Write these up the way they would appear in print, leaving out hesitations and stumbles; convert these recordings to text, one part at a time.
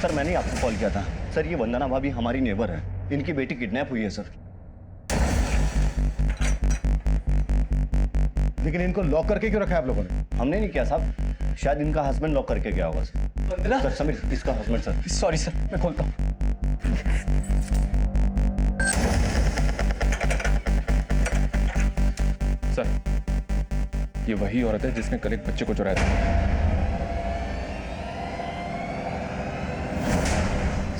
Sir मैंने ही आपको call किया था। सर ये वंदना भाभी हमारी नेबर है, इनकी बेटी किडनैप हुई है सर। लेकिन इनको लॉक करके क्यों रखा है आप लोगों ने? हमने नहीं किया साहब, शायद इनका हस्बैंड लॉक करके गया होगा सर। वंदना? सर समीर, इसका हस्बैंड सर। सॉरी सर, मैं खोलता हूँ। सर, ये वही औरत है जिसने कल एक बच्चे को चुराया था।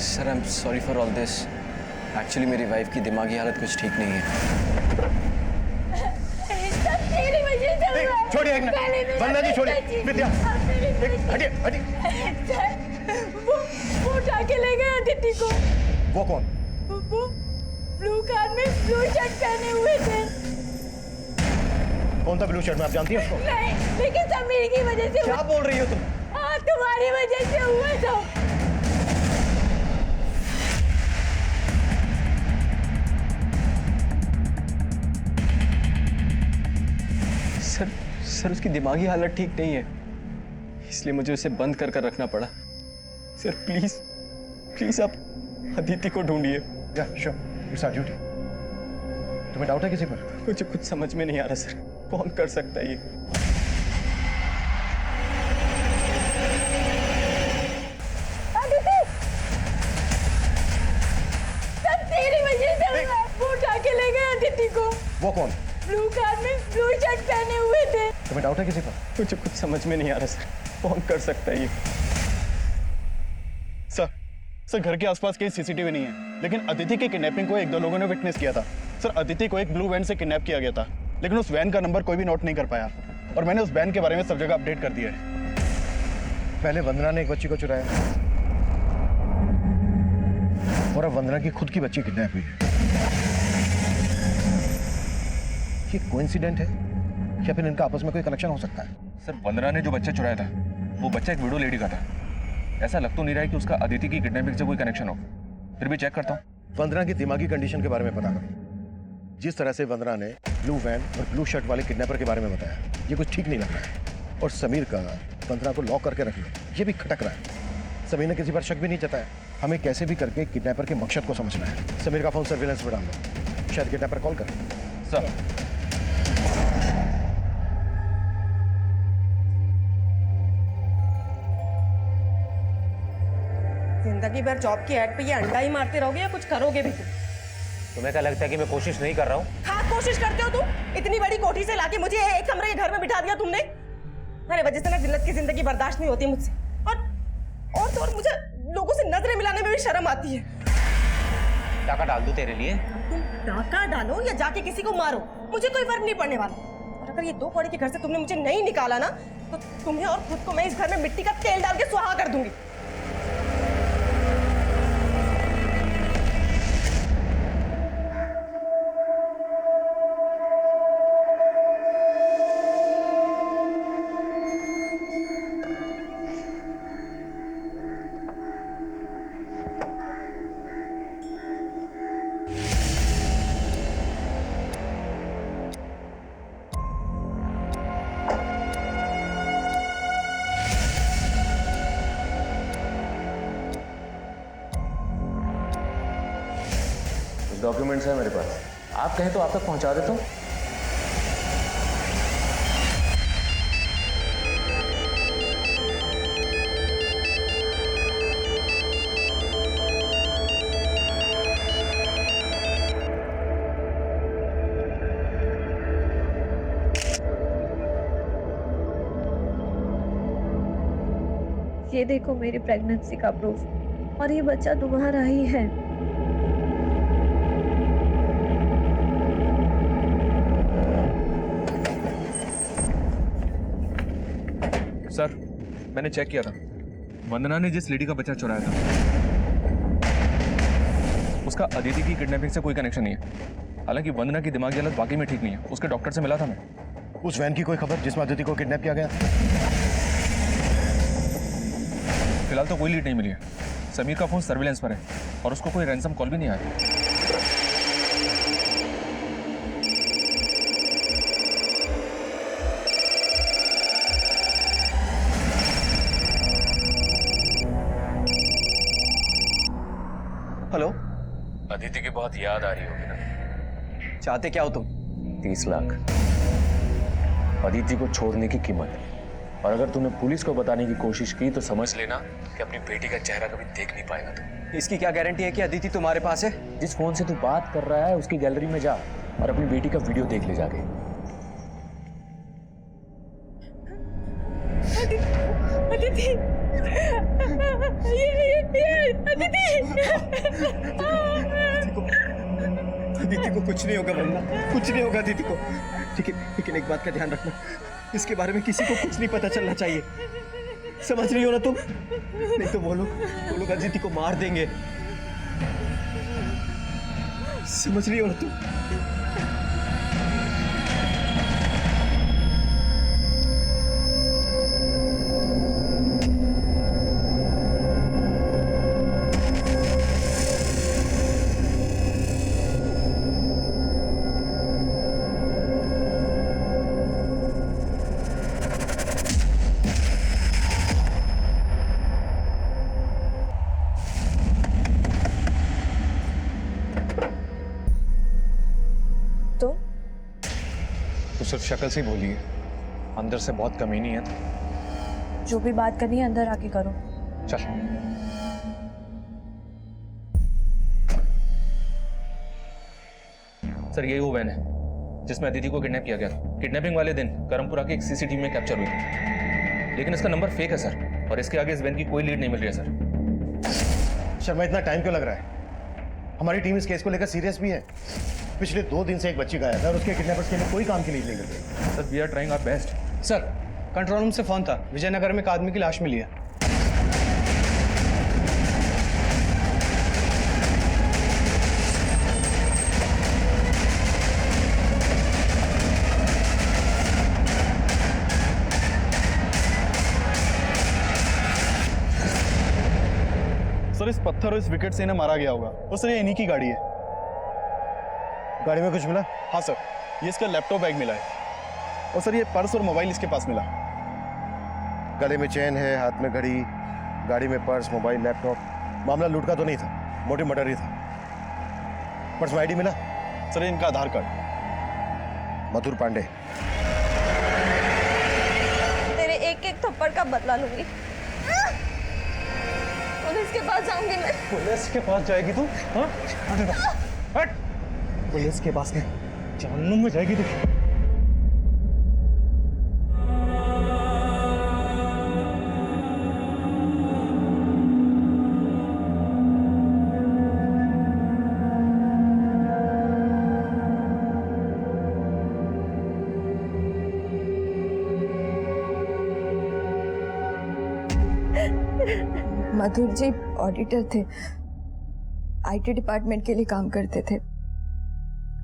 Sir I am sorry for all this. Actually मेरी वाइफ की दिमागी हालत कुछ ठीक नहीं है। तेरी वजह से हुआ है। छोड़िए एक मिनट, वंदना जी छोड़िए। विद्या, हटिए हटिए। वो उठा के ले गए अदिति को। वो कौन? वो ब्लू कार में ब्लू शर्ट पहने हुए थे। कौन था ब्लू शर्ट में, आप जानती हैं उसको? नहीं, लेकिन समीर की वजह से क्या बोल रही हो तुम? हाँ, तुम्हारी वजह से हुआ था। सर उसकी दिमागी हालत ठीक नहीं है, इसलिए मुझे उसे बंद कर रखना पड़ा। सर प्लीज आप अदिति को ढूंढिए। या श्योर, इट्स आवर ड्यूटी। तुम्हें डाउट है किसी पर? मुझे कुछ समझ में नहीं आ रहा सर, कौन कर सकता है ये? अदिति, सब तेरी वजह से हुआ है। वो उठा के ले गए अदिति को। वो कौन? ब्लू कार में ब्लू शर्ट पहने हुए थे। तुम्हें डाउट है किसी पर? मुझे कुछ समझ में नहीं आ रहा सर, कौन कर सकता है ये? सर घर के आसपास कहीं सीसीटीवी नहीं है, लेकिन अदिति की किडनैपिंग को एक दो लोगों ने विटनेस किया था। सर अदिति को एक ब्लू वैन से किडनैप किया गया था, लेकिन उस वैन का नंबर कोई भी नोट नहीं कर पाया, और मैंने उस वैन के बारे में सब जगह अपडेट कर दिया है। पहले वंदना ने एक बच्ची को चुराया और अब वंदना की खुद की बच्ची किडनैप हुई है। ये कोइंसिडेंट है या फिर इनका आपस में कोई कनेक्शन हो सकता है? सर, वंदना ने जो बच्चा चुराया था वो बच्चा एक विडो लेडी का था। ऐसा लग तो नहीं रहा है कि उसका अदिति की किडनैपिंग से कोई कनेक्शन हो, फिर भी चेक करता हूँ। वंदना की दिमागी कंडीशन के बारे में पता करो। जिस तरह से वंदना ने ब्लू वैन और ब्लू शर्ट वाले किडनैपर के बारे में बताया, ये कुछ ठीक नहीं लग रहा है। और समीर का वंदना को लॉक करके रख लो, ये भी खटक रहा है। समीर ने किसी पर शक भी नहीं जताया। हमें कैसे भी करके किडनैपर के मकसद को समझना है। समीर का फोन सर्विलेंस पर डाल दो, शायद किडनैपर कॉल करे। सर, जिंदगी भर जॉब की ऐड पे ये अंडा ही मारते रहोगे या कुछ करोगे भी तुम? तुम्हें क्या लगता है कि मैं कोशिश नहीं कर रहा हूँ? हाँ कोशिश करते हो तुम। इतनी बड़ी कोठी से लाके मुझे एक कमरे के घर में बिठा दिया तुमने। अरे वजह से ना जिल्लत की जिंदगी बर्दाश्त नहीं होती मुझसे, और मुझे लोगों से नजरें मिलाने में भी शर्म आती है। टाका डाल दूं तेरे लिए? तुम डाका डालो या जाके किसी को मारो, मुझे कोई फर्क नहीं पड़ने वाला। और अगर ये दो कौड़ी के घर से तुमने मुझे नहीं निकाला ना, तो तुम्हें और खुद को मैं इस घर में मिट्टी का तेल डाल के सुहा कर दूंगी। डॉक्यूमेंट्स है मेरे पास, आप कहें तो आप तक पहुंचा देता हूँ। ये देखो मेरी प्रेगनेंसी का प्रूफ, और ये बच्चा तुम्हारा ही है। सर, मैंने चेक किया था, वंदना ने जिस लेडी का बच्चा चुराया था उसका अदिति की किडनैपिंग से कोई कनेक्शन नहीं है। हालांकि वंदना की दिमागी हालत वाकई में ठीक नहीं है, उसके डॉक्टर से मिला था मैं। उस वैन की कोई खबर जिसमें अदिति को किडनैप किया गया? फिलहाल तो कोई लीड नहीं मिली है। समीर का फोन सर्विलेंस पर है और उसको कोई रैंसम कॉल भी नहीं आया। अदिति की बहुत याद आ रही होगी ना? चाहते क्या हो तुम? 30 लाख अदिति को छोड़ने की कीमत। और अगर तूने पुलिस को बताने की कोशिश की तो समझ लेना कि अपनी बेटी का चेहरा कभी देख नहीं पाएगा तू। इसकी क्या गारंटी है कि अदिति तुम्हारे पास है? जिस फोन से तू बात कर रहा है उसकी गैलरी में जा और अपनी बेटी का वीडियो देख ले जाके। अदिति अदिति को कुछ नहीं होगा वरना कुछ नहीं होगा अदिति को। लेकिन एक बात का ध्यान रखना, इसके बारे में किसी को कुछ नहीं पता चलना चाहिए, समझ रही हो ना तुम? नहीं तो वो लोग अदिति को मार देंगे, समझ रही हो ना तुम? तो सिर्फ शक्ल से ही बोली है, अंदर से बहुत कमीनी है। जो भी बात करनी है अंदर आके करो। चल। सर यही वो वैन है जिसमें अदिति को किडनैप किया गया था। किडनैपिंग वाले दिन करमपुरा के एक सीसीटीवी में कैप्चर हुई थी, लेकिन इसका नंबर फेक है सर, और इसके आगे इस वैन की कोई लीड नहीं मिल रही है सर। शर्मा, इतना टाइम क्यों लग रहा है? हमारी टीम इस केस को लेकर सीरियस भी है। पिछले 2 दिन से एक बच्ची गायब है और उसके किडनैपर्स के लिए कोई काम की लीड नहीं मिल रही। Sir we are trying our best. Sir control room से फोन था, विजयनगर में एक आदमी की लाश मिली है। सर इस पत्थर और इस विकेट से इन्हें मारा गया होगा। और सर ये इन्हीं की गाड़ी है। गाड़ी में कुछ मिला? हाँ सर, ये इसका लैपटॉप बैग मिला है, और सर ये पर्स और मोबाइल इसके पास मिला। गले में चेन है, हाथ में घड़ी, गाड़ी में पर्स, मोबाइल, लैपटॉप। मामला लूट का तो नहीं था, मोटिव मर्डर ही था। पर्स में आईडी मिला? सर ये इनका आधार कार्ड। मधुर पांडे। तेरे एक एक थप्पड़ का बदला लूंगी। पुलिस के पास जाऊंगी मैं। पुलिस के पास जाएगी तू? हाँ? हट! पुलिस के पास नहीं, जहन्नुम में जाएगी तू। मधुर जी ऑडिटर थे, आईटी डिपार्टमेंट के लिए काम करते थे।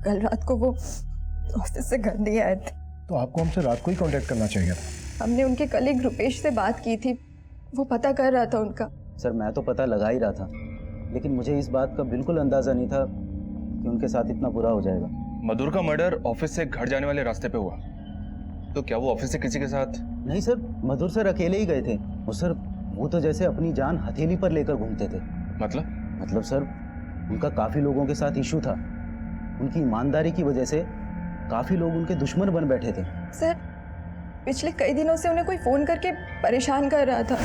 कल रात को वो ऑफिस से घर नहीं आए थे। तो आपको हमसे रात को ही कांटेक्ट करना चाहिए था। हमने उनके कलीग रुपेश से बात की थी, वो पता कर रहा था उनका। सर मैं तो पता लगा ही रहा था, लेकिन मुझे इस बात का बिल्कुल अंदाजा नहीं था कि उनके साथ इतना बुरा हो जाएगा। मधुर का मर्डर ऑफिस से घर जाने वाले रास्ते पे हुआ, तो क्या वो ऑफिस से किसी के साथ? नहीं सर, मधुर सर अकेले ही गए थे। और सर वो तो जैसे अपनी जान हथेली पर लेकर घूमते थे। मतलब सर उनका काफी लोगों के साथ इशू था। उनकी ईमानदारी की वजह से काफी लोग उनके दुश्मन बन बैठे थे। सर पिछले कई दिनों से उन्हें कोई फोन करके परेशान कर रहा था।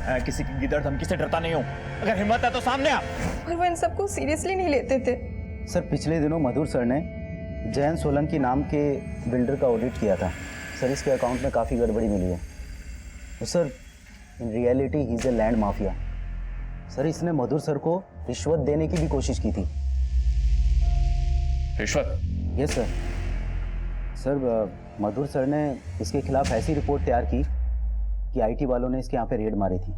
मैं किसी की गिदड़ धमकी से डरता नहीं हूँ, अगर हिम्मत है तो सामने आ। और वो इन सबको सीरियसली नहीं लेते थे। सर पिछले दिनों मधुर सर ने जैन सोलंकी नाम के बिल्डर का ऑडिट किया था। सर इसके अकाउंट में काफ़ी गड़बड़ी मिली है। तो sir in reality he is a land mafia. Sir इसने मधुर सर को रिश्वत देने की भी कोशिश की थी। रिश्वत? Yes sir. सर मधुर सर ने इसके खिलाफ ऐसी रिपोर्ट तैयार की कि आईटी वालों ने इसके यहाँ पे रेड मारी थी।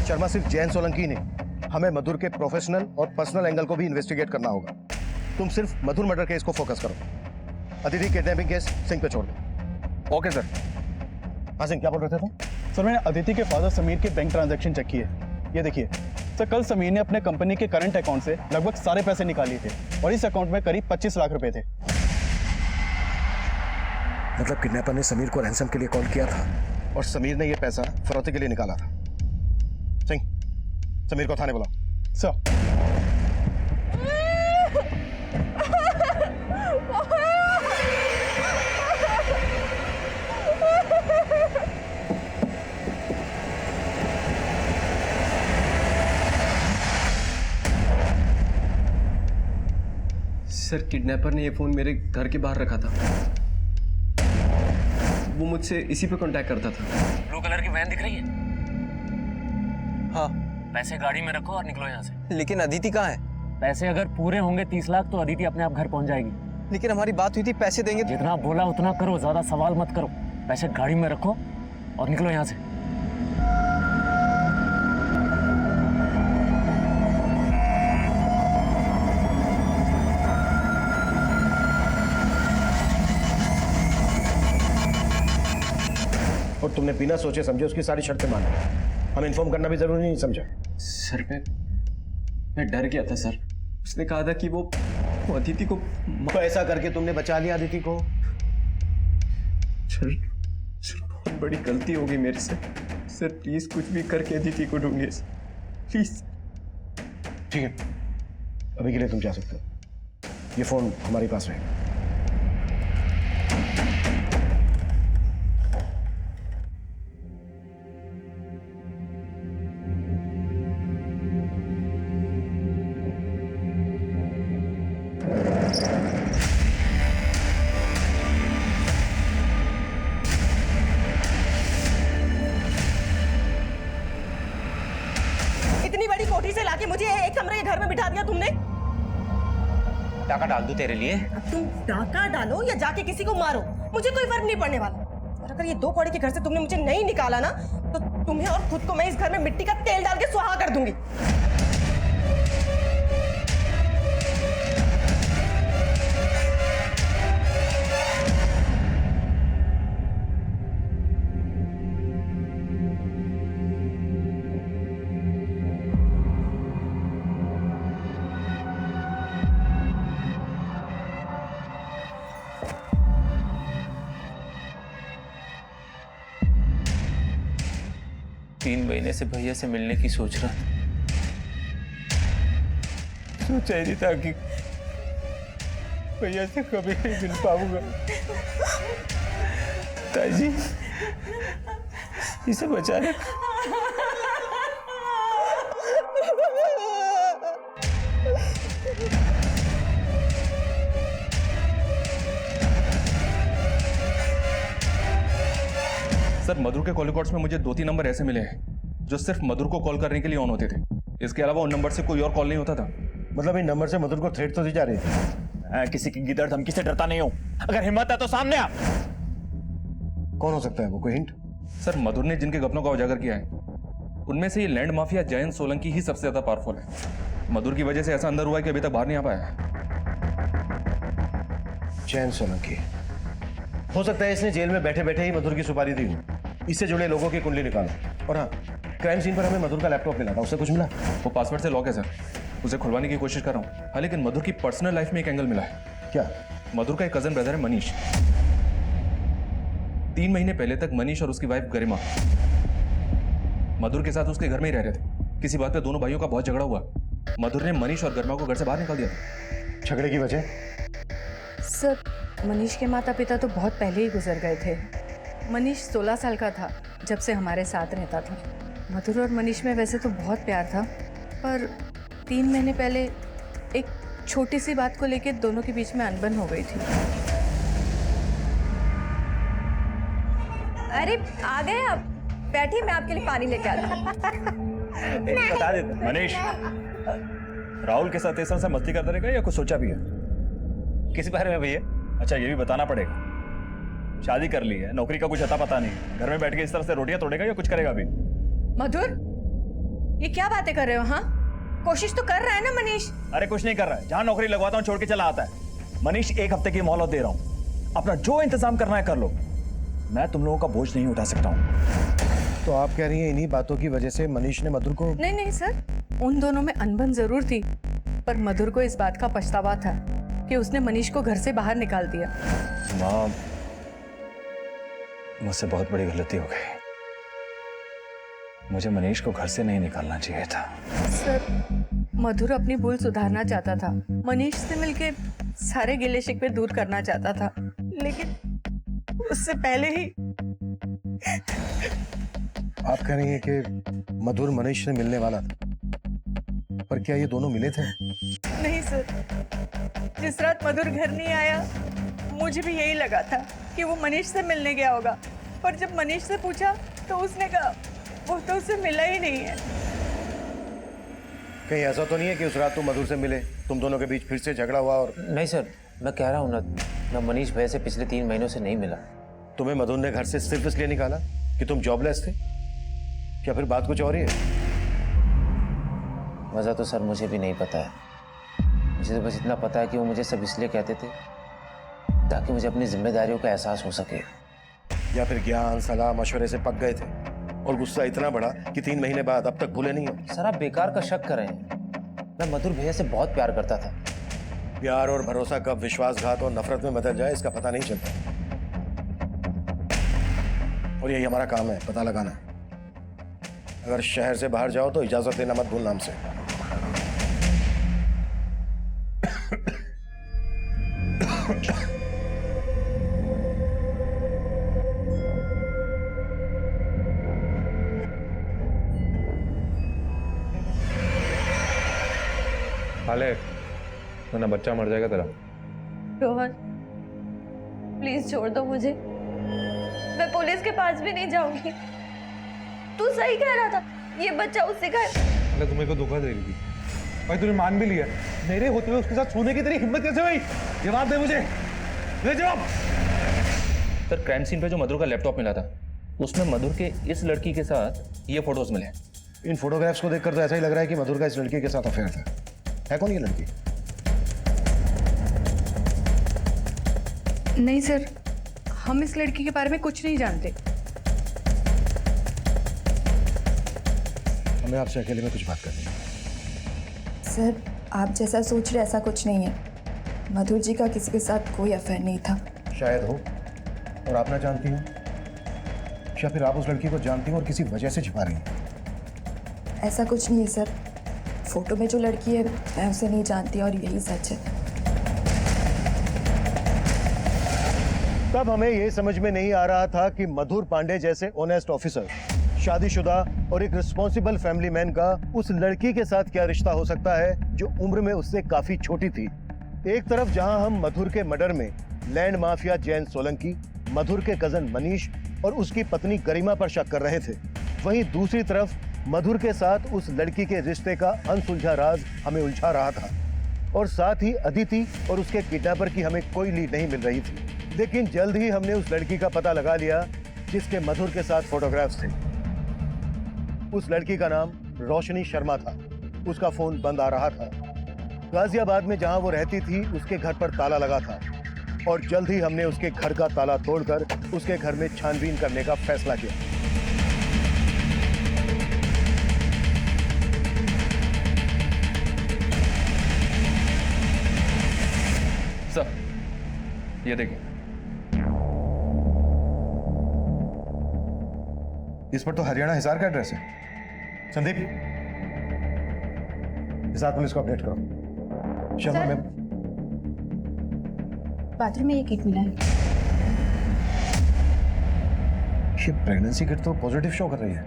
शर्मा, सिर्फ जैन सोलंकी नहीं, हमें मधुर के प्रोफेशनल और पर्सनल एंगल को भी इन्वेस्टिगेट करना होगा। तुम सिर्फ मधुर मर्डर केस को फोकस करो, अदिति किडनैपिंग केस सिंह पे छोड़ दो। Okay sir. हाँ सिंह, क्या बोल रहे थे तुम? सर मैंने अदिति के फादर समीर के बैंक ट्रांजैक्शन चेक किए। ये देखिए, सर कल समीर ने अपने कंपनी के करंट अकाउंट से लगभग सारे पैसे निकाले थे और इस अकाउंट में करीब 25 लाख रुपए थे। मतलब किडनैपर ने समीर को रैंसम के लिए कॉल किया था और समीर ने यह पैसा फरौती के लिए निकाला था। सिंह, समीर को थाने बुलाओ। सर। सर किडनैपर ने ये फोन मेरे घर के बाहर रखा था। वो मुझसे इसी पे कांटेक्ट करता था। ब्लू कलर की वैन दिख रही है? हाँ। पैसे गाड़ी में रखो और निकलो यहाँ से। लेकिन अदिति कहाँ है? पैसे अगर पूरे होंगे 30 लाख तो अदिति अपने आप घर पहुंच जाएगी। लेकिन हमारी बात हुई थी, पैसे देंगे। जितना बोला उतना करो, ज्यादा सवाल मत करो। पैसे गाड़ी में रखो और निकलो यहाँ से। और तुमने बिना सोचे समझे उसकी सारी शर्तें मान ली। हमें इन्फॉर्म करना भी जरूरी नहीं समझा? सर मैं डर गया था सर। उसने कहा था कि वो अदिति को तो ऐसा करके तुमने बचा लिया अदिति को? सर बहुत बड़ी गलती हो गई मेरे से। सर प्लीज कुछ भी करके अदिति को ढूंढिए प्लीज। ठीक है, अभी के लिए तुम जा सकते हो। ये फोन हमारे पास रहेगा। इतनी बड़ी कोठी से लाके मुझे एक कमरे के घर में बिठा दिया तुमने। टाका डाल दूं तेरे लिए? अब तुम डाका डालो या जाके किसी को मारो, मुझे कोई फर्क नहीं पड़ने वाला। और अगर ये 2 कौड़ी के घर से तुमने मुझे नहीं निकाला ना, तो तुम्हें और खुद को मैं इस घर में मिट्टी का तेल डाल के सुहा कर दूंगी। तीन महीने से भैया से मिलने की सोच रहा था। सोचा ही नहीं था कि भैया से कभी नहीं मिल पाऊंगा। ताजी इसे बचा ले। सर मधुर के कॉल रिकॉर्ड्स में मुझे 2-3 नंबर ऐसे मिले हैं जो सिर्फ मधुर को कॉल करने के लिए ऑन होते थे। इसके अलावा उन नंबर से कोई और कॉल नहीं होता था। मतलब इन नंबर से मधुर को थ्रेट तो दी जा रही थी? मैं किसी की गिदड़ धमकी से डरता नहीं हूं। अगर हिम्मत है तो सामने आ। कौन हो सकता है वो, कोई हिंट? सर मधुर ने जिनके गपनों का उजागर किया है उनमें से ये लैंड माफिया जयंत सोलंकी ही सबसे ज्यादा पावरफुल है। मधुर की वजह से ऐसा अंदर हुआ है कि अभी तक बाहर नहीं आ पाया। जयंत सोलंकी हो सकता है इसने जेल में बैठे बैठे ही मधुर की सुपारी दी हो। इससे जुड़े लोगों की कुंडली निकालो। और हाँ, क्राइम सीन पर हमें मधुर का लैपटॉप मिला था, उससे कुछ मिला? वो पासवर्ड से लॉक है सर, उसे खुलवाने की कोशिश कर रहा हूँ। हाँ लेकिन मधुर की पर्सनल लाइफ में एक एंगल मिला है। क्या? मधुर का एक कजन ब्रदर है मनीष। 3 महीने पहले तक मनीष और उसकी वाइफ गरिमा मधुर के साथ उसके घर में ही रह रहे थे। किसी बात पे दोनों भाइयों का बहुत झगड़ा हुआ। मधुर ने मनीष और गरिमा को घर से बाहर निकाल दिया। झगड़े की वजह? सर मनीष के माता पिता तो बहुत पहले ही गुजर गए थे। मनीष 16 साल का था जब से हमारे साथ रहता था। मधुर और मनीष में वैसे तो बहुत प्यार था, पर 3 महीने पहले एक छोटी सी बात को लेकर दोनों के बीच में अनबन हो गई थी। अरे आ गए आप, बैठिए, मैं आपके लिए पानी लेके आती हूँ। बता देते मनीष, राहुल के साथ ऐसा मस्ती करता रहेगा या कुछ सोचा भी है? किस बारे में भैया? अच्छा ये भी बताना पड़ेगा। शादी कर ली है, नौकरी का कुछ अता पता नहीं, घर में बैठ के इस तरह से रोटियां तोड़ेगा या कुछ करेगा अभी? मधुर, ये क्या बातें कर रहे हो? हाँ, कोशिश तो कर रहा है ना मनीष? अरे कुछ नहीं कर रहा है, जहां नौकरी लगवाता हूँ छोड़ के चला आता है। मनीष 1 हफ्ते की मोहलत दे रहा हूँ, अपना जो इंतजाम करना है कर लो। मैं तुम लोगों का बोझ नहीं उठा सकता हूँ। तो आप कह रही हैं इन्हीं बातों की वजह से मनीष ने मधुर को? नहीं नहीं सर, उन दोनों में अनबन जरूर थी, पर मधुर को इस बात का पछतावा था कि उसने मनीष को घर से बाहर निकाल दिया। माँ, मुझसे बहुत बड़ी गलती हो गई। मुझे मनीष को घर से नहीं निकालना चाहिए था। सर, मधुर अपनी भूल सुधारना चाहता था, मनीष से मिलके सारे गिले शिकवे दूर करना चाहता था, लेकिन उससे पहले ही। आप कह रही हैं कि मधुर मनीष से मिलने वाला था, पर क्या ये दोनों मिले थे? नहीं सर, जिस रात मधुर घर नहीं आया मुझे भी यही लगा था कि वो मनीष से मिलने गया होगा, पर जब मनीष से पूछा तो उसने कहा वो तो उससे मिला ही नहीं है। कहीं ऐसा तो नहीं है कि उस रात तुम मधुर से मिले, तुम दोनों के बीच फिर से झगड़ा हुआ? और नहीं सर, मैं कह रहा हूँ ना, मैं मनीष भैया से पिछले 3 महीनों से नहीं मिला। तुम्हें मधुर ने घर से सिर्फ इसलिए निकाला कि तुम जॉबलेस थे? क्या फिर बात कुछ और ही है? वजह तो सर मुझे भी नहीं पता है। मुझे तो बस इतना पता है कि वो मुझे सब इसलिए कहते थे ताकि मुझे अपनी जिम्मेदारियों का एहसास हो सके। या फिर ज्ञान, सलाह, मशवरे से पक गए थे और गुस्सा इतना बढ़ा कि 3 महीने बाद अब तक भूले नहीं हो? सर आप बेकार का शक कर रहे हैं। मैं मधुर भैया से बहुत प्यार करता था। प्यार और भरोसा कब विश्वासघात और नफरत में बदल जाए इसका पता नहीं चलता, और यही हमारा काम है, पता लगाना। अगर शहर से बाहर जाओ तो इजाजत देना मत भूलना हमसे। हाले, वरना बच्चा मर जाएगा तेरा। रोहन, प्लीज छोड़ दो मुझे, मैं पुलिस के पास भी नहीं जाऊंगी। तू सही कह रहा था, ये बच्चा उससे का। अगर तुम्हें को धोखा दे रही थी भाई, तूने मान भी लिया। मेरे होते हुए उसके साथ सोने की तेरी हिम्मत कैसे हुई? जवाब दे मुझे, दे जवाब। सर क्राइम सीन पे जो मधुर का लैपटॉप मिला था उसमें मधुर के इस लड़की के साथ ये फोटोज मिले। इन फोटोग्राफ्स को देखकर तो ऐसा ही लग रहा है कि मधुर का इस लड़की के साथ अफेयर था। है कौन ये लड़की? नहीं सर, हम इस लड़की के बारे में कुछ नहीं जानते। हमें आपसे अकेले में कुछ बात करनी है। सर, आप जैसा सोच रहे ऐसा कुछ नहीं है। मधुर जी का किसी के साथ कोई अफेयर नहीं था। शायद हो और आप ना जानती हो, या फिर आप उस लड़की को जानती हो और किसी वजह से छिपा रही हैं। ऐसा कुछ नहीं है सर, फोटो में जो लड़की है मैं उसे नहीं जानती और यही सच है। तब हमें यह समझ में नहीं आ रहा था कि मधुर पांडे जैसे ऑनेस्ट ऑफिसर, शादीशुदा और एक रिस्पॉन्सिबल फैमिली मैन का उस लड़की के साथ क्या रिश्ता हो सकता है जो उम्र में उससे काफी छोटी थी। एक तरफ जहां हम मधुर के मर्डर में लैंड माफिया जैन सोलंकी, मधुर के कजन मनीष और उसकी पत्नी गरिमा पर शक कर रहे थे, वहीं दूसरी तरफ मधुर के साथ उस लड़की के रिश्ते का अनसुलझा राज हमें उलझा रहा था, और साथ ही अदिति और उसके किडनैपर की हमें कोई लीड नहीं मिल रही थी। लेकिन जल्द ही हमने उस लड़की का पता लगा लिया जिसके मधुर के साथ फोटोग्राफ्स थे। उस लड़की का नाम रोशनी शर्मा था। उसका फोन बंद आ रहा था। गाजियाबाद में जहां वो रहती थी उसके घर पर ताला लगा था, और जल्द ही हमने उसके घर का ताला तोड़कर उसके घर में छानबीन करने का फैसला किया। सर ये देखिए, इस पर तो हरियाणा हिसार का एड्रेस है। संदीप, हिसार पुलिस को अपडेट करो। शर्मा मैम, बाथरूम में ये किट मिला है। ये प्रेगनेंसी किट तो पॉजिटिव शो कर रही है।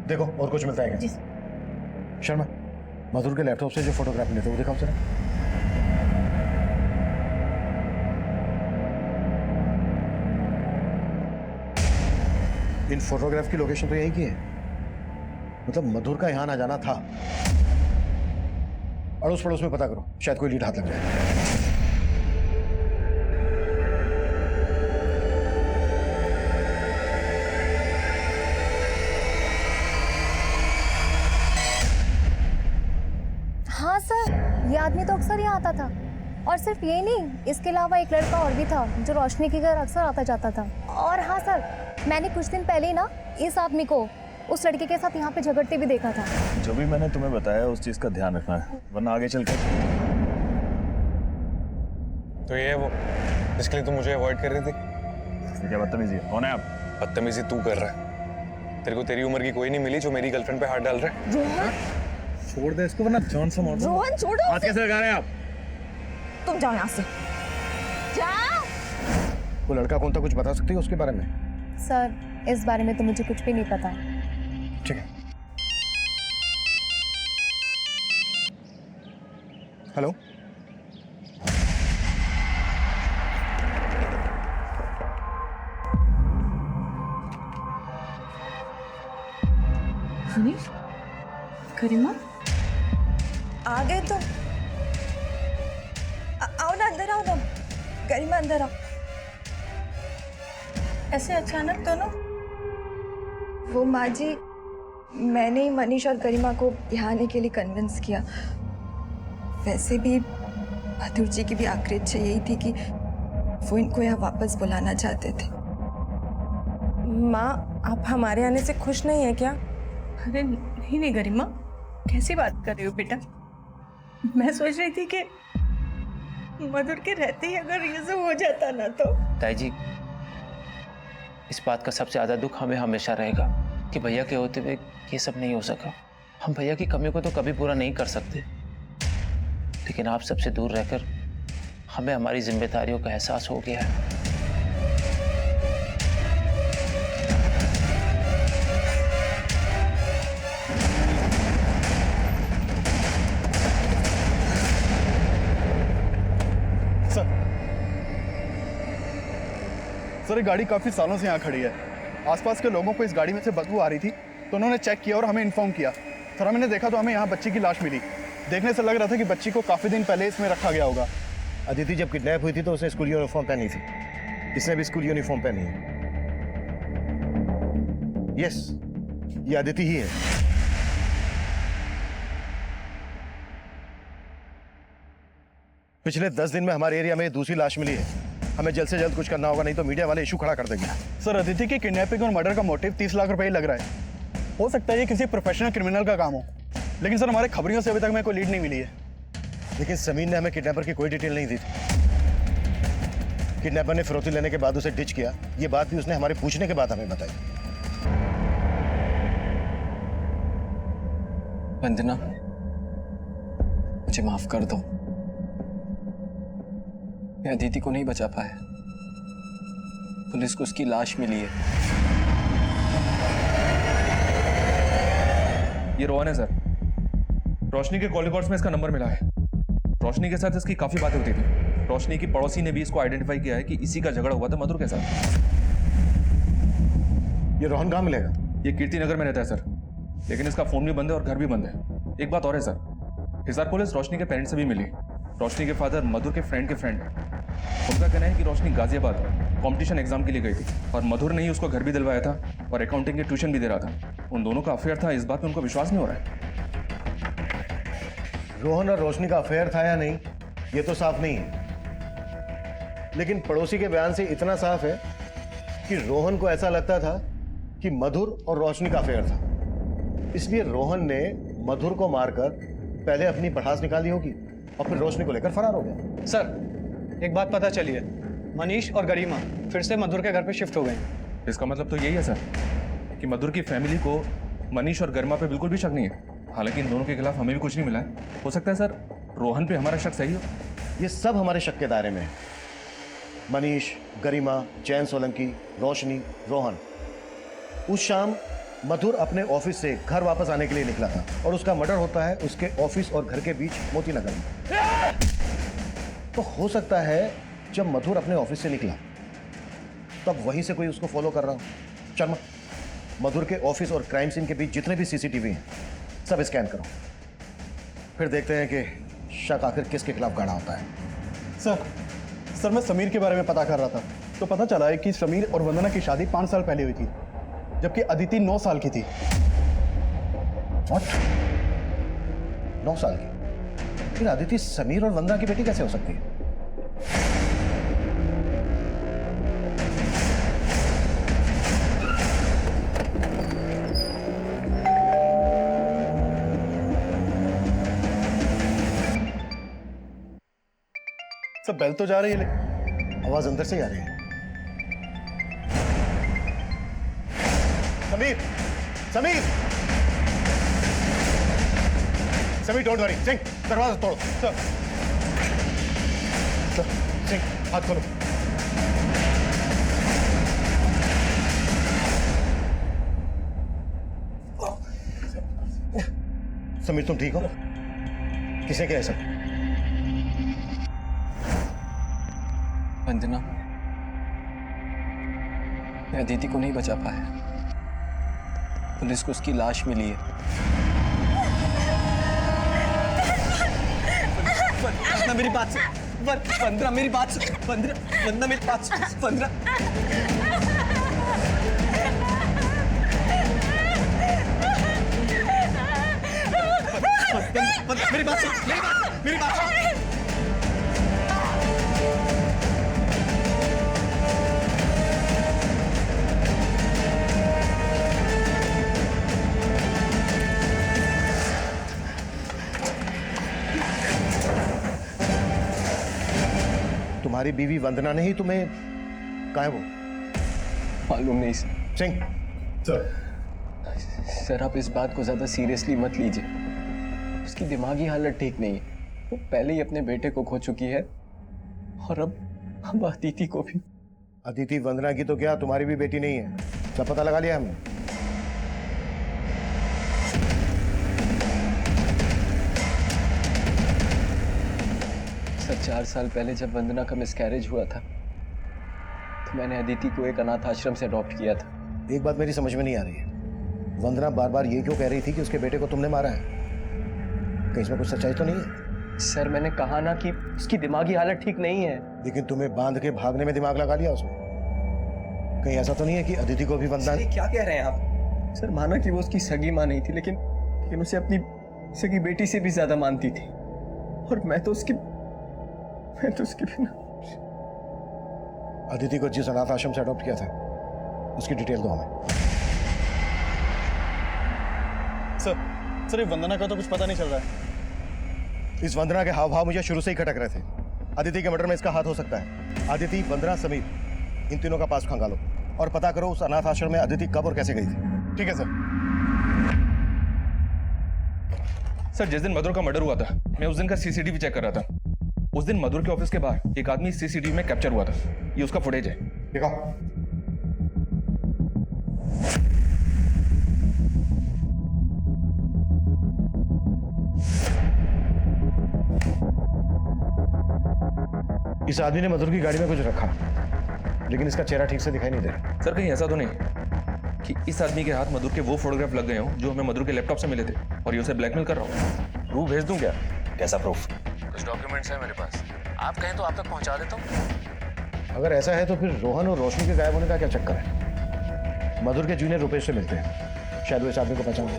देखो और कुछ मिलता है क्या? शर्मा, मधुर के लैपटॉप से जो फोटोग्राफ मिले थे वो दिखाओ जरा। इन फोटोग्राफ की लोकेशन तो यही की है, मतलब मधुर का यहां ना जाना था। अड़ोस पड़ोस में पता करो, शायद कोई लीड हाथ लग जाए। हाँ सर, ये आदमी तो अक्सर यहाँ आता था, और सिर्फ ये नहीं, इसके अलावा एक लड़का और भी था जो रोशनी के घर अक्सर आता जाता था। और हाँ सर, मैंने कुछ दिन पहले ना इस आदमी को उस लड़के के साथ यहाँ पे झगड़ते भी देखा था। जो भी मैंने तुम्हें बताया उस चीज का ध्यान रखना है, वरना आगे चल कर। तो ये है वो जिसके लिए तुम मुझे अवॉइड कर रही थी? ये क्या बदतमीजी है? कौन है आप? बदतमीजी तू कर रहा है। तेरे को तेरी उम्र की कोई नहीं मिली जो मेरी गर्लफ्रेंड पे हाथ डाल रहा है। रोहन, छोड़ दे इसको वरना जान से मार दूंगा। रोहन छोड़ो। हाथ कैसे लगा रहे हैं आप? तुम जाओ यहाँ से, जाओ। वो लड़का कौन था, कुछ बता सकती है उसके बारे में? सर, इस बारे में तो मुझे कुछ भी नहीं पता। ठीक है। हेलो, मनीष, करीमा, आ गए तो आओ ना, अंदर आओ ना। गरिमा अंदर आओ। ऐसे अचानक दोनों? वो माँ जी, मैंने ही मनीष और गरिमा को यहाँ आने के लिए कन्विंस किया। वैसे भी मधुर जी की भी आखिरी इच्छा यही थी कि वो इनको यहाँ वापस बुलाना चाहते थे। माँ, आप हमारे आने से खुश नहीं है क्या? अरे नहीं नहीं गरिमा, कैसी बात कर रही हो बेटा? मैं सोच रही थी कि मधुर के रहते ही अगर ये सब हो जाता ना तो। ताई जी, इस बात का सबसे ज़्यादा दुख हमें हमेशा रहेगा कि भैया के होते हुए ये सब नहीं हो सका। हम भैया की कमी को तो कभी पूरा नहीं कर सकते, लेकिन आप सबसे दूर रहकर हमें हमारी जिम्मेदारियों का एहसास हो गया है। सर, ये गाड़ी काफ़ी सालों से यहाँ खड़ी है। आसपास के लोगों को इस गाड़ी में से बदबू आ रही थी, तो उन्होंने चेक किया और हमें इन्फॉर्म किया। सर, हमने देखा तो हमें यहाँ बच्ची की लाश मिली। देखने से लग रहा था कि बच्ची को काफ़ी दिन पहले इसमें रखा गया होगा। अदिति जब किडनैप हुई थी तो उसने स्कूल यूनिफॉर्म पहनी थी, इसने भी स्कूल यूनिफॉर्म पहनी है। यस, ये अदिति ही है। पिछले 10 दिन में हमारे एरिया में दूसरी लाश मिली है। हमें जल्द से जल्द कुछ करना होगा, नहीं तो मीडिया वाले इशू खड़ा कर देंगे। सर, अदिति की किडनैपिंग और मर्डर का मोटिव 30 लाख रुपए ही लग रहा है। हो सकता है ये किसी प्रोफेशनल क्रिमिनल का काम हो, लेकिन सर हमारे खबरियों से अभी तक हमें कोई लीड नहीं मिली है। लेकिन समीर ने हमें किडनैपर की कोई डिटेल नहीं दी थी। किडनैपर ने फिरौती लेने के बाद उसे डिच किया, ये बात भी उसने हमारे पूछने के बाद हमें बताई। वंदना, मुझे माफ कर दो। मैं अदिति को नहीं बचा पाया। पुलिस को उसकी लाश मिली है। ये रोहन है सर। रोशनी के कॉल रिकॉर्ड्स में इसका नंबर मिला है। रोशनी के साथ इसकी काफी बातें होती थी। रोशनी की पड़ोसी ने भी इसको आइडेंटिफाई किया है कि इसी का झगड़ा हुआ था मधुर के साथ। ये रोहन कहाँ मिलेगा? ये कीर्ति नगर में रहता है सर, लेकिन इसका फोन भी बंद है और घर भी बंद है। एक बात और है सर, हिसार पुलिस रोशनी के पेरेंट्स से भी मिली। रोशनी के फादर मधुर के फ्रेंड है। उनका कहना है कि रोशनी गाजियाबाद कंपटीशन एग्जाम के लिए गई थी और मधुर ने ही उसको घर भी दिलवाया था और अकाउंटिंग के ट्यूशन भी दे रहा था। उन दोनों का अफेयर था, इस बात में उनको विश्वास नहीं हो रहा है। रोहन और रोशनी का अफेयर था या नहीं, ये तो साफ नहीं है, लेकिन पड़ोसी के बयान से इतना साफ है कि रोहन को ऐसा लगता था कि मधुर और रोशनी का अफेयर था। इसलिए रोहन ने मधुर को मारकर पहले अपनी भड़ास निकाली होगी और फिर रोशनी को लेकर फरार हो गया। सर, एक बात पता चली है, मनीष और गरिमा फिर से मधुर के घर पे शिफ्ट हो गए। इसका मतलब तो यही है सर कि मधुर की फैमिली को मनीष और गरिमा पे बिल्कुल भी शक नहीं है। हालांकि इन दोनों के खिलाफ हमें भी कुछ नहीं मिला है। हो सकता है सर रोहन पे हमारा शक सही हो। ये सब हमारे शक के दायरे में है। मनीष, गरिमा, जैन सोलंकी, रोशनी, रोहन। उस शाम मधुर अपने ऑफिस से घर वापस आने के लिए निकला था और उसका मर्डर होता है उसके ऑफिस और घर के बीच मोती नगर में। तो हो सकता है जब मधुर अपने ऑफिस से निकला तब वहीं से कोई उसको फॉलो कर रहा हो। शर्मा, मधुर के ऑफिस और क्राइम सीन के बीच जितने भी सीसीटीवी हैं सब स्कैन करो, फिर देखते हैं कि शक आखिर किसके खिलाफ गाढ़ा होता है। सर, मैं समीर के बारे में पता कर रहा था तो पता चला है कि समीर और वंदना की शादी 5 साल पहले हुई थी, जबकि अदिति 9 साल की थी। What? 9 साल की? फिर अदिति समीर और वंदना की बेटी कैसे हो सकती है? सब बेल तो जा रही है लेकिन आवाज अंदर से ही आ रही है। Sameer, Sameer, Sameer, don't worry. सिंह, दरवाजा तोड़ो। सर, सिंह, हाथ खोलो। समीर, तुम ठीक हो? किसे क्या है सब? वंदना, मैं अदिति को नहीं बचा पाया। पुलिस को उसकी लाश मिली है। वंदना मेरी बात सुन। वंदना मेरी बात सुन। वंदना मेरी बात सुन। वंदना मेरी बात सुन। मेरी बात सुन। तुम्हारी बीवी वंदना ने ही तुम्हें कहा है वो? मालूम नहीं सर। सिंह, सर आप इस बात को ज्यादा सीरियसली मत लीजिए। उसकी दिमागी हालत ठीक नहीं है। वो पहले ही अपने बेटे को खो चुकी है और अब अदिति को भी। अदिति वंदना की तो क्या, तुम्हारी भी बेटी नहीं है। सब पता लगा लिया हमने। सर 4 साल पहले जब वंदना का मिसकैरेज हुआ था तो मैंने अदिति को एक अनाथ आश्रम से अडॉप्ट किया था। एक बात मेरी समझ में नहीं आ रही है, वंदना बार बार ये क्यों कह रही थी कि उसके बेटे को तुमने मारा है? कहीं इसमें कुछ सच्चाई तो नहीं है? सर मैंने कहा ना कि उसकी दिमागी हालत ठीक नहीं है। लेकिन तुम्हें बांध के भागने में दिमाग लगा लिया उसने। कहीं ऐसा तो नहीं है कि अदिति को भी वंदना? सर क्या कह रहे हैं आप? सर माना कि वो उसकी सगी माँ नहीं थी, लेकिन उसे अपनी सगी बेटी से भी ज्यादा मानती थी। और मैं तो उसके बिना। अदिति को जिस अनाथ आश्रम से अडॉप्ट किया था उसकी डिटेल दो हमें। सर ये वंदना का तो कुछ पता नहीं चल रहा है। इस वंदना के हाव भाव मुझे शुरू से ही खटक रहे थे। अदिति के मर्डर में इसका हाथ हो सकता है। अदिति, वंदना, समीर, इन तीनों का पास खंगालो और पता करो उस अनाथ आश्रम में अदिति कब और कैसे गई थी। ठीक है सर। सर जिस दिन मधुर का मर्डर हुआ था मैं उस दिन का सीसीटीवी चेक कर रहा था। उस दिन मधुर के ऑफिस के बाहर एक आदमी सीसीटीवी में कैप्चर हुआ था। ये उसका फुटेज है। दिखाओ। इस आदमी ने मधुर की गाड़ी में कुछ रखा, लेकिन इसका चेहरा ठीक से दिखाई नहीं दे रहा। सर कहीं ऐसा तो नहीं कि इस आदमी के हाथ मधुर के वो फोटोग्राफ लग गए हो जो हमें मधुर के लैपटॉप से मिले थे और ये उसे ब्लैकमेल कर रहा हूँ? प्रूफ भेज दूं क्या? कैसा प्रूफ? कुछ डॉक्यूमेंट्स हैं मेरे पास, आप कहें तो आप तक पहुंचा देता हूँ। अगर ऐसा है तो फिर रोहन और रोशनी के गायब होने का क्या चक्कर है? मधुर के जूनियर रुपेश से मिलते हैं, शायद वो इस आदमी को पहचान ले।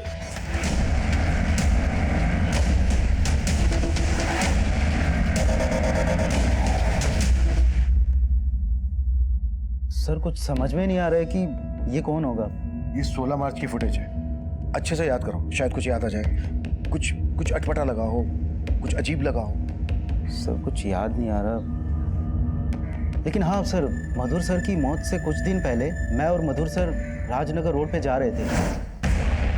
सर कुछ समझ में नहीं आ रहा है कि ये कौन होगा। ये 16 मार्च की फुटेज है। अच्छे से याद करो, शायद कुछ याद आ जाए। कुछ अटपटा लगा हो, कुछ अजीब लगा हो। सर कुछ याद नहीं आ रहा, लेकिन हाँ सर, मधुर सर की मौत से कुछ दिन पहले मैं और मधुर सर राजनगर रोड पे जा रहे थे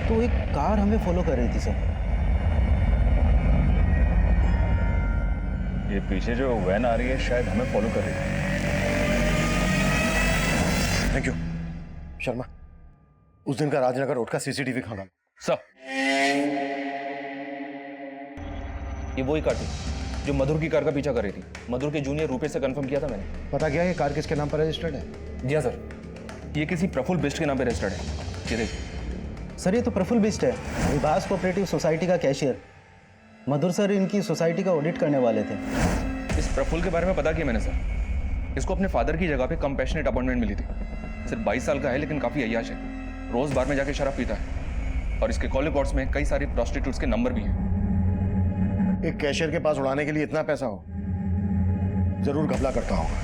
तो एक कार हमें फॉलो कर रही थी सर। ये पीछे जो वैन आ रही है शायद हमें फॉलो कर रही है। Thank you Sharma. उस दिन का राजनगर रोड का सीसीटीवी खंगालो। सर ये वही कार थी जो मधुर की कार का पीछा कर रही थी। मधुर के जूनियर रुपेश से कंफर्म किया था मैंने। पता क्या है ये कार किसके नाम पर रजिस्टर्ड है? जी हाँ सर, ये किसी प्रफुल्ल बिष्ट के नाम पे रजिस्टर्ड है। ये देखिए सर ये तो प्रफुल्ल बिष्ट है, विभास कोऑपरेटिव सोसाइटी का कैशियर। मधुर सर इनकी सोसाइटी का ऑडिट करने वाले थे। इस प्रफुल्ल के बारे में पता किया मैंने सर। इसको अपने फादर की जगह पे कंपैशनेट अपॉइंटमेंट मिली थी। सिर्फ 22 साल का है लेकिन काफी अय्याश है। रोज बार में जाके शराब पीता है और इसके कॉल रिकॉर्ड्स में कई सारी प्रोस्टिट्यूट्स के नंबर भी हैं। एक कैशियर के पास उड़ाने के लिए इतना पैसा हो, जरूर घपला करता होगा।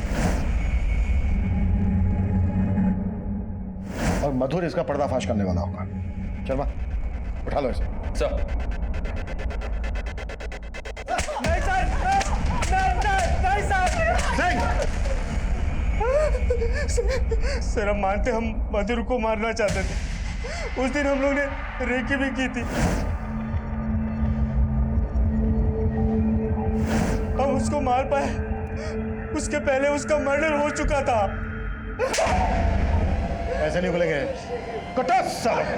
और मधुर इसका पर्दाफाश करने वाला होगा। शर्मा उठा लो इसे। सर नहीं सर, नहीं सर, सर हम मानते हम मधुर को मारना चाहते थे। उस दिन हम लोग ने रेकी भी की थी। हम उसको मार पाए, उसके पहले उसका मर्डर हो चुका था। ऐसे नहीं बोलेंगे। कटो साले।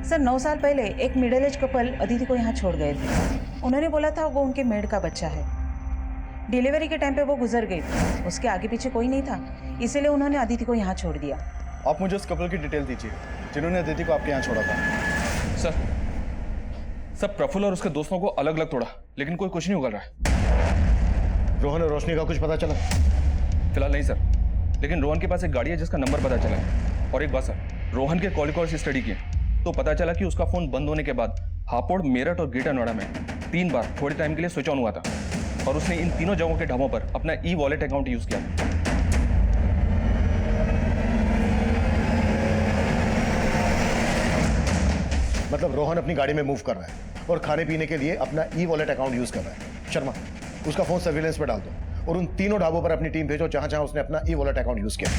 सर 9 साल पहले एक मिडिल एज कपल अदिति को यहाँ छोड़ गए थे। उन्होंने बोला था वो उनके मेड का बच्चा है। डिलीवरी के टाइम पे वो गुजर गई थी, उसके आगे पीछे कोई नहीं था, इसीलिए उन्होंने अदिति को यहाँ छोड़ दिया। आप मुझे उस कपल की डिटेल दीजिए जिन्होंने अदिति को आपके यहाँ छोड़ा था। सर प्रफुल्ल और उसके दोस्तों को अलग अलग तोड़ा, लेकिन कोई कुछ नहीं उगल रहा है। रोहन और रोशनी का कुछ पता चला? फिलहाल नहीं सर, लेकिन रोहन के पास एक गाड़ी है जिसका नंबर पता चला है, और एक बस है। रोहन के कॉल से स्टडी किए तो पता चला कि उसका फोन बंद होने के बाद हापुड़, मेरठ और ग्रेटर नोएडा में 3 बार थोड़े टाइम के लिए स्विच ऑन हुआ था, और उसने इन तीनों जगहों के ढाबों पर अपना ई-वॉलेट अकाउंट यूज किया। मतलब रोहन अपनी गाड़ी में मूव कर रहा है और खाने पीने के लिए अपना ई-वॉलेट अकाउंट यूज कर रहा है। शर्मा, उसका फोन सर्विलेंस पे डाल दो और उन तीनों ढाबों पर अपनी टीम भेजो जहां जहां उसने अपना ई-वॉलेट अकाउंट यूज किया।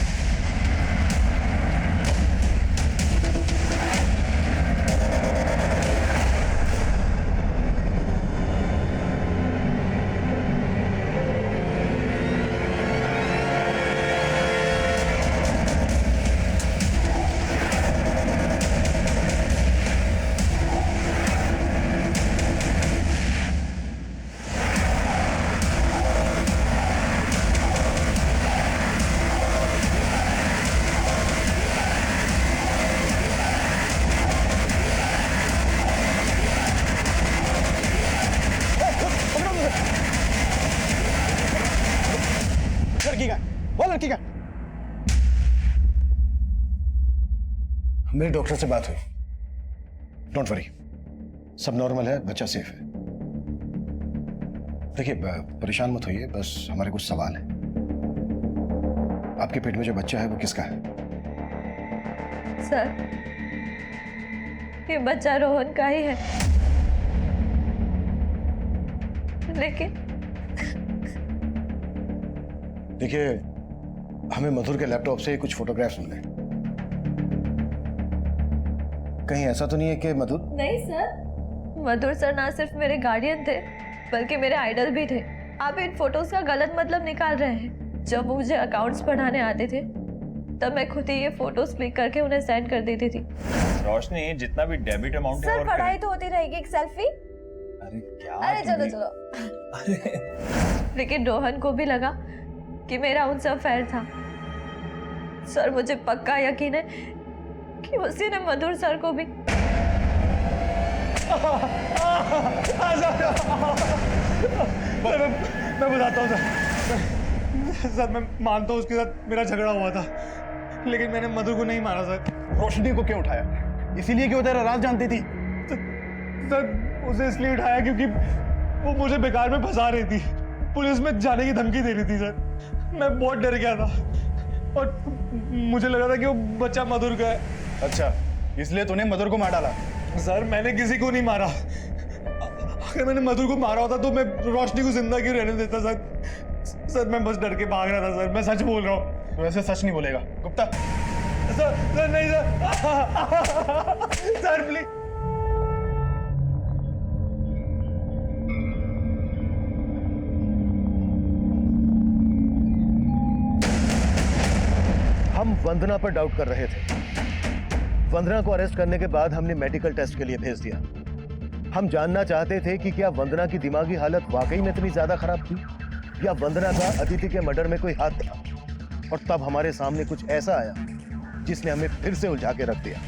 लड़की का मेरी डॉक्टर से बात हुई। डोंट वरी, सब नॉर्मल है, बच्चा सेफ है। देखिए परेशान मत होइए, बस हमारे कुछ सवाल है। आपके पेट में जो बच्चा है वो किसका है? सर ये बच्चा रोहन का ही है, लेकिन देखिए हमें मधुर के लैपटॉप से कुछ फोटोग्राफ्स मिले। कहीं ऐसा तो नहीं है कि मधुर? नहीं सर, मधुर सर ना सिर्फ मेरे गार्डियन थे बल्कि मेरे आइडल भी थे। आप इन फोटोज का गलत मतलब निकाल रहे हैं। जब मुझे अकाउंट्स पढ़ाने आते थे तब मैं खुद ही ये फोटोज क्लिक करके उन्हें सेंड कर देती थी। रोशनी, जितना भी डेबिट अमाउंट है सर और पढ़ाई तो होती रहेगी, एक सेल्फी। अरे क्या? अरे चलो चलो। लेकिन रोहन को भी लगा कि मेरा उनसे अफेयर था। सर मुझे पक्का यकीन है कि उसी ने मधुर सर को भी। मैं बताता हूँ सर, मैं मानता हूँ उसके साथ मेरा झगड़ा हुआ था, लेकिन मैंने मधुर को नहीं मारा सर। रोशनी को क्यों उठाया? इसीलिए कि वो तेरा राज जानती थी। सर उसे इसलिए उठाया क्योंकि वो मुझे बेकार में फंसा रही थी, पुलिस में जाने की धमकी दे रही थी सर। मैं बहुत डर गया था और मुझे लगा था कि वो बच्चा मधुर का है। अच्छा, इसलिए तूने मधुर को मार डाला? सर मैंने किसी को नहीं मारा। अगर मैंने मधुर को मारा होता तो मैं रोशनी को जिंदा क्यों रहने देता सर? सर मैं बस डर के भाग रहा था सर, मैं सच बोल रहा हूँ। तो वैसे सच नहीं बोलेगा गुप्ता। सर नहीं सर। Sir please. हम वंदना पर डाउट कर रहे थे। वंदना को अरेस्ट करने के बाद हमने मेडिकल टेस्ट के लिए भेज दिया। हम जानना चाहते थे कि क्या वंदना की दिमागी हालत वाकई में इतनी ज्यादा खराब थी या वंदना का अदिति के मर्डर में कोई हाथ था। और तब हमारे सामने कुछ ऐसा आया जिसने हमें फिर से उलझा के रख दिया।